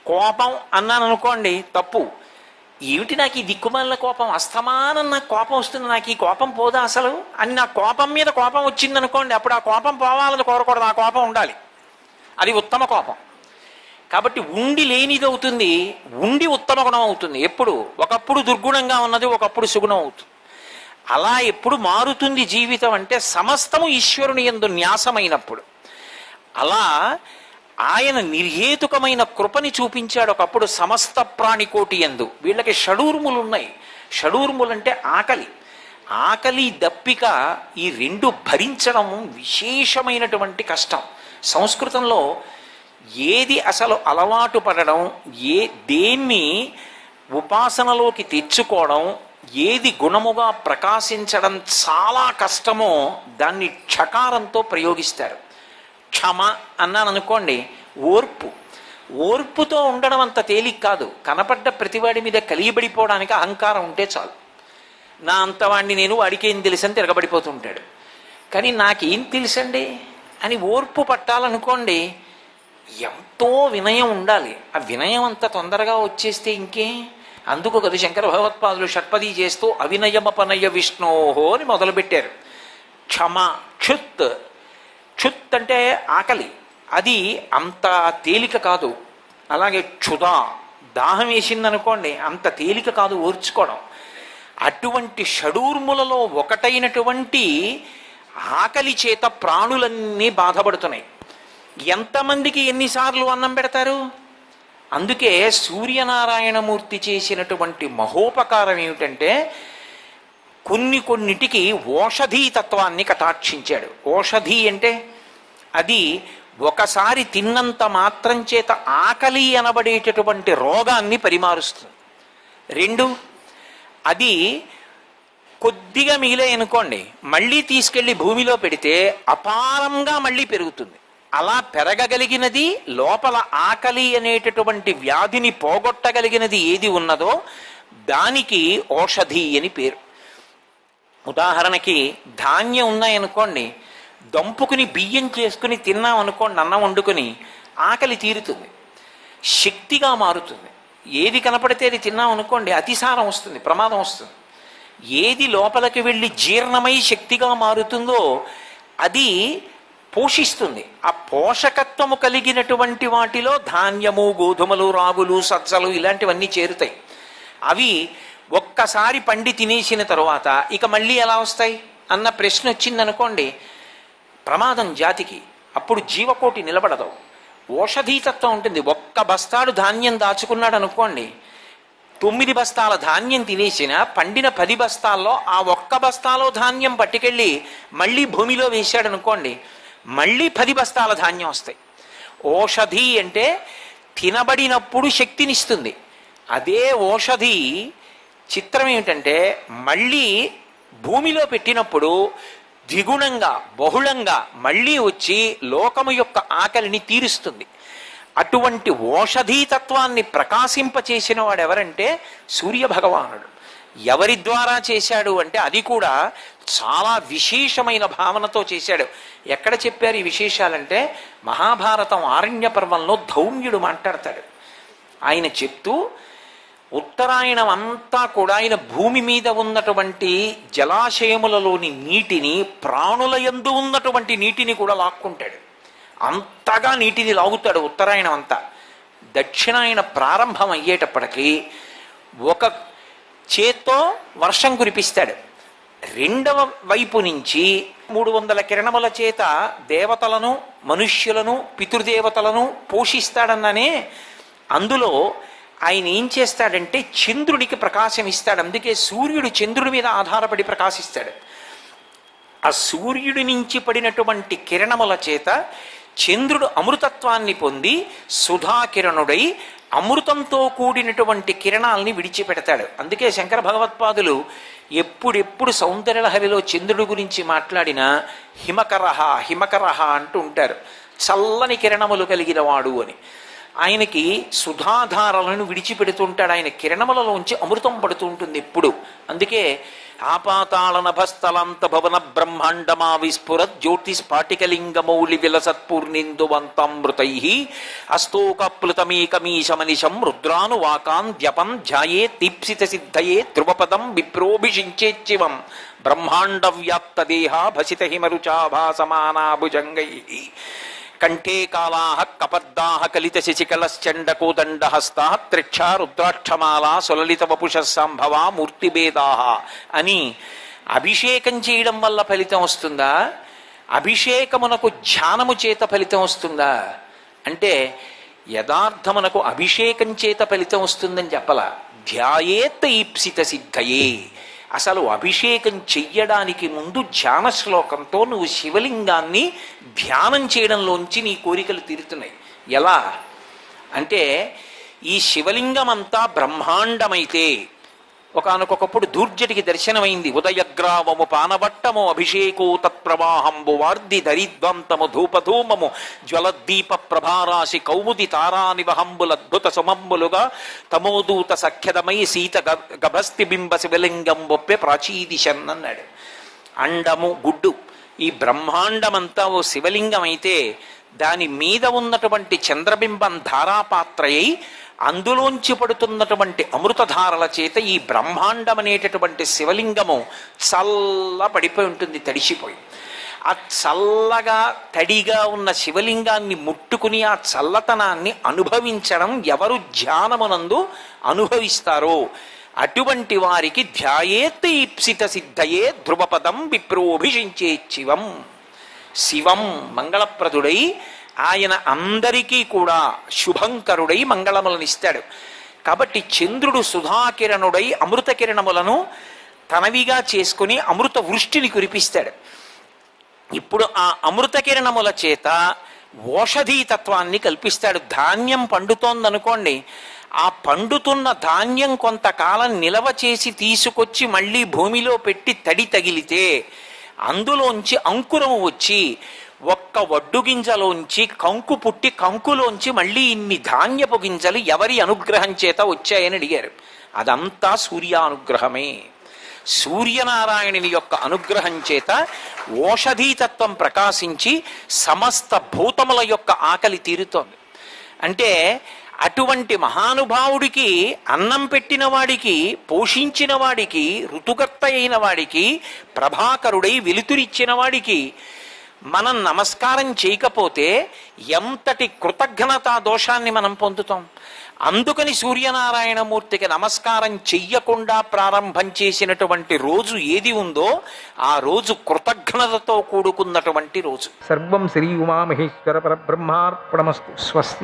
కోపం అన్నాను అనుకోండి, తప్పు. ఏమిటి నాకు ఈ దిక్కుమాలిన కోపం, అస్తమానం నాకు కోపం వస్తుంది, నాకు ఈ కోపం పోదా అసలు అని నా కోపం మీద కోపం వచ్చిందనుకోండి, అప్పుడు ఆ కోపం పోవాలని కోరకూడదు, ఆ కోపం ఉండాలి. అది ఉత్తమ కోపం. కాబట్టి ఉండి లేనిది అవుతుంది, ఉండి ఉత్తమ గుణం అవుతుంది. ఎప్పుడు ఒకప్పుడు దుర్గుణంగా ఉన్నది ఒకప్పుడు సుగుణం అవుతుంది. అలా ఎప్పుడు మారుతుంది జీవితం అంటే సమస్తము ఈశ్వరుని యందు న్యాసమైనప్పుడు. అలా ఆయన నిర్హేతుకమైన కృపని చూపించాడు ఒకప్పుడు సమస్త ప్రాణికోటి యందు. వీళ్ళకి షడూర్ములు ఉన్నాయి. షడూర్ములంటే ఆకలి, ఆకలి దప్పిక, ఈ రెండు భరించడం విశేషమైనటువంటి కష్టం. సంస్కృతంలో ఏది అసలు అలవాటు పడడం, దేన్ని ఉపాసనలోకి తెచ్చుకోవడం, ఏది గుణముగా ప్రకాశించడం చాలా కష్టమో దాన్ని క్షకారంతో ప్రయోగిస్తారు. క్షమ అన్నాను అనుకోండి, ఓర్పు. ఓర్పుతో ఉండడం అంత తేలిక కాదు. కనపడ్డ ప్రతివాడి మీద కలియబడిపోవడానికి అహంకారం ఉంటే చాలు. నా అంతవాడిని నేను, వాడికేం తెలుసని తిరగబడిపోతుంటాడు. కానీ నాకేం తెలుసండి అని ఓర్పు పట్టాలనుకోండి, ఎంతో వినయం ఉండాలి. ఆ వినయం అంత తొందరగా వచ్చేస్తే ఇంకే. అందుకు కదా శంకర భగవత్పాదులు షట్పది చేస్తూ అవినయమపనయ విష్ణోహో అని మొదలుపెట్టారు. క్షమ, క్షుత్. క్షుత్ అంటే ఆకలి, అది అంత తేలిక కాదు. అలాగే క్షుధ, దాహం వేసిందనుకోండి, అంత తేలిక కాదు ఓర్చుకోవడం. అటువంటి షడూర్ములలో ఒకటైనటువంటి ఆకలి చేత ప్రాణులన్నీ బాధపడుతున్నాయి. ఎంతమందికి ఎన్నిసార్లు అన్నం పెడతారు? అందుకే సూర్యనారాయణమూర్తి చేసినటువంటి మహోపకారం ఏమిటంటే కొన్నిటికి ఓషధీ తత్వాన్ని కటాక్షించాడు. ఓషధి అంటే అది ఒకసారి తిన్నంత మాత్రం చేత ఆకలి అనబడేటటువంటి రోగాన్ని పరిమారుస్తుంది. రెండు, అది కొద్దిగా మిగిలే అనుకోండి, మళ్ళీ తీసుకెళ్లి భూమిలో పెడితే అపారంగా మళ్ళీ పెరుగుతుంది. అలా పెరగగలిగినది, లోపల ఆకలి అనేటటువంటి వ్యాధిని పోగొట్టగలిగినది ఏది ఉన్నదో దానికి ఓషధి అని పేరు. ఉదాహరణకి ధాన్యం ఉన్నాయనుకోండి, దంపుకుని బియ్యం చేసుకుని తిన్నాం అనుకోండి, అన్నం వండుకొని, ఆకలి తీరుతుంది, శక్తిగా మారుతుంది. ఏది కనపడితే అది తిన్నాం అనుకోండి, అతిసారం వస్తుంది, ప్రమాదం వస్తుంది. ఏది లోపలికి వెళ్ళి జీర్ణమై శక్తిగా మారుతుందో అది పోషిస్తుంది. ఆ పోషకత్వము కలిగినటువంటి వాటిలో ధాన్యము, గోధుమలు, రాగులు, సజ్జలు ఇలాంటివన్నీ చేరుతాయి. అవి ఒక్కసారి పండి తినేసిన తరువాత ఇక మళ్ళీ ఎలా వస్తాయి అన్న ప్రశ్న వచ్చిందనుకోండి, ప్రమాదం జాతికి. అప్పుడు జీవకోటి నిలబడదు. ఓషధీతత్వం ఉంటుంది. ఒక్క బస్తాడు ధాన్యం దాచుకున్నాడు అనుకోండి, 9 బస్తాల ధాన్యం తినేసిన పండిన 10 బస్తాల్లో ఆ ఒక్క బస్తాలో ధాన్యం పట్టుకెళ్ళి మళ్ళీ భూమిలో వేశాడు అనుకోండి, మళ్ళీ 10 బస్తాల ధాన్యం వస్తాయి. ఓషధి అంటే తినబడినప్పుడు శక్తినిస్తుంది. అదే ఓషధి చిత్రం ఏమిటంటే మళ్ళీ భూమిలో పెట్టినప్పుడు ద్విగుణంగా, బహుళంగా మళ్ళీ వచ్చి లోకము యొక్క ఆకలిని తీరుస్తుంది. అటువంటి ఓషధీతత్వాన్ని ప్రకాశింపచేసిన వాడు ఎవరంటే సూర్యభగవానుడు. ఎవరి ద్వారా చేశాడు అంటే అది కూడా చాలా విశేషమైన భావనతో చేశాడు. ఎక్కడ చెప్పారు ఈ విశేషాలంటే మహాభారతం ఆరణ్య పర్వంలో ధౌమ్యుడు మాట్లాడతాడు. ఆయన చెప్తూ ఉత్తరాయణం అంతా కూడా ఆయన భూమి మీద ఉన్నటువంటి జలాశయములలోని నీటిని, ప్రాణుల యందు ఉన్నటువంటి నీటిని కూడా లాక్కుంటాడు. అంతగా నీటిని లాగుతాడు ఉత్తరాయణం అంతా. దక్షిణాయన ప్రారంభం అయ్యేటప్పటికీ ఒక చేత్తో వర్షం కురిపిస్తాడు, రెండవ వైపు నుంచి 300 కిరణముల చేత దేవతలను, మనుష్యులను, పితృదేవతలను పోషిస్తాడన్ననే. అందులో ఆయన ఏం చేస్తాడంటే చంద్రుడికి ప్రకాశం ఇస్తాడు. అందుకే సూర్యుడు చంద్రుడి మీద ఆధారపడి ప్రకాశిస్తాడు. ఆ సూర్యుడి నుంచి పడినటువంటి కిరణముల చేత చంద్రుడు అమృతత్వాన్ని పొంది సుధాకిరణుడై అమృతంతో కూడినటువంటి కిరణాలని విడిచిపెడతాడు. అందుకే శంకర భగవత్పాదులు ఎప్పుడెప్పుడు సౌందర్యలహరిలో చంద్రుడి గురించి మాట్లాడినా హిమకరహ హిమకరహ అంటూ ఉంటారు. చల్లని కిరణములు కలిగిన వాడు అని. ఆయనకి సుధాధారలను విడిచిపెడుతుంటాడు. ఆయన కిరణములలోంచి అమృతం పడుతూ ఉంటుంది ఎప్పుడు. అందుకే ఆపాతాళ నభస్థలంత భవన బ్రహ్మాండమా విస్ఫురత్ జ్యోతిస్ఫాటికలింగమౌళి విలసత్పూర్ణిందువంతామృతై అస్తోకప్లుతమేకమీశమనిశం రుద్రానువాకాన్ ద్యపం ధ్యాయే దీప్సిత సిద్ధయే ధ్రువపదం విప్రోభిషించేచ్చివం బ్రహ్మాండ వ్యాప్త దేహ భసిత హిమరుచాభాసమానాభుజంగై కంఠే కాళాః కపర్దాః కలిత శశికలశ్చండకోదండహస్తాః త్రిక్షా రుద్రాక్షమాలా సులలిత వపుషః సంభవా మూర్తిభేదాః అని అభిషేకం చేయడం వల్ల ఫలితం వస్తుందా, అభిషేకమునకు ధ్యానము చేత ఫలితం వస్తుందా అంటే యథార్థమునకు అభిషేకం చేత ఫలితం వస్తుందని చెప్పల. ధ్యాయేత్ ఈప్సిత సిద్ధయే. అసలు అభిషేకం చెయ్యడానికి ముందు ధ్యాన శ్లోకంతో నువ్వు శివలింగాన్ని ధ్యానం చేయడంలోంచి నీ కోరికలు తీరుతున్నాయి. ఎలా అంటే ఈ శివలింగం అంతా బ్రహ్మాండమైతే ఒకానొకప్పుడు దూర్జటికి దర్శనమైంది. ఉదయగ్రామము పానవట్టము అభిషేకో తత్ప్రవాహంబు వార్ది ధరిద్వంతము ధూపధూమము జ్వలద్దీప ప్రభారాశి కౌముది తారానివహంబులద్భుత సుమంబులుగా తమోదూత సఖ్యదమై సీత గభస్తి బింబ శివలింగం బొప్పె ప్రాచీదిశన్ అన్నాడు. అండము గుడ్డు ఈ బ్రహ్మాండమంతా ఓ శివలింగం అయితే దాని మీద ఉన్నటువంటి చంద్రబింబం ధారాపాత్రయై అందులోంచి పడుతున్నటువంటి అమృతధారల చేత ఈ బ్రహ్మాండం అనేటటువంటి శివలింగము చల్ల పడిపోయి ఉంటుంది, తడిసిపోయి. ఆ చల్లగా తడిగా ఉన్న శివలింగాన్ని ముట్టుకుని ఆ చల్లతనాన్ని అనుభవించడం ఎవరు ధ్యానమునందు అనుభవిస్తారో అటువంటి వారికి ధ్యాయేత్ ఈప్సిత సిద్ధయే ధ్రువపదం విప్రోభిషించే శివం. శివం మంగళప్రదుడై ఆయన అందరికీ కూడా శుభంకరుడై మంగళములనిస్తాడు. కాబట్టి చంద్రుడు సుధాకిరణుడై అమృత కిరణములను తనవిగా చేసుకుని అమృత వృష్టిని కురిపిస్తాడు. ఇప్పుడు ఆ అమృత కిరణముల చేత ఓషధీతత్వాన్ని కల్పిస్తాడు. ధాన్యం పండుతోందనుకోండి, ఆ పండుతున్న ధాన్యం కొంతకాలం నిలవ చేసి తీసుకొచ్చి మళ్ళీ భూమిలో పెట్టి తడి తగిలితే అందులోంచి అంకురము వచ్చి ఒక్క వడ్డు గింజలోంచి కంకు పుట్టి కంకులోంచి మళ్ళీ ఇన్ని ధాన్యపు గింజలు ఎవరి అనుగ్రహం చేత వచ్చాయని అడిగారు. అదంతా సూర్యానుగ్రహమే. సూర్యనారాయణుని యొక్క అనుగ్రహం చేత ఓషధీతత్వం ప్రకాశించి సమస్త భూతముల యొక్క ఆకలి తీరుతోంది. అంటే అటువంటి మహానుభావుడికి అన్నం పెట్టిన వాడికి, పోషించిన వాడికి, ఋతుకర్త అయిన వాడికి, ప్రభాకరుడై వెలుతురిచ్చిన వాడికి మనం నమస్కారం చేయకపోతే ఎంతటి కృతజ్ఞతా దోషాన్ని మనం పొందుతాం. అందుకని సూర్యనారాయణమూర్తికి నమస్కారం చెయ్యకుండా ప్రారంభం చేసినటువంటి రోజు ఏది ఉందో ఆ రోజు కృతజ్ఞతతో కూడుకున్నటువంటి రోజు. సర్వం శ్రీ ఉమామహేశ్వర పరబ్రహ్మార్పణమస్తు. స్వస్తి.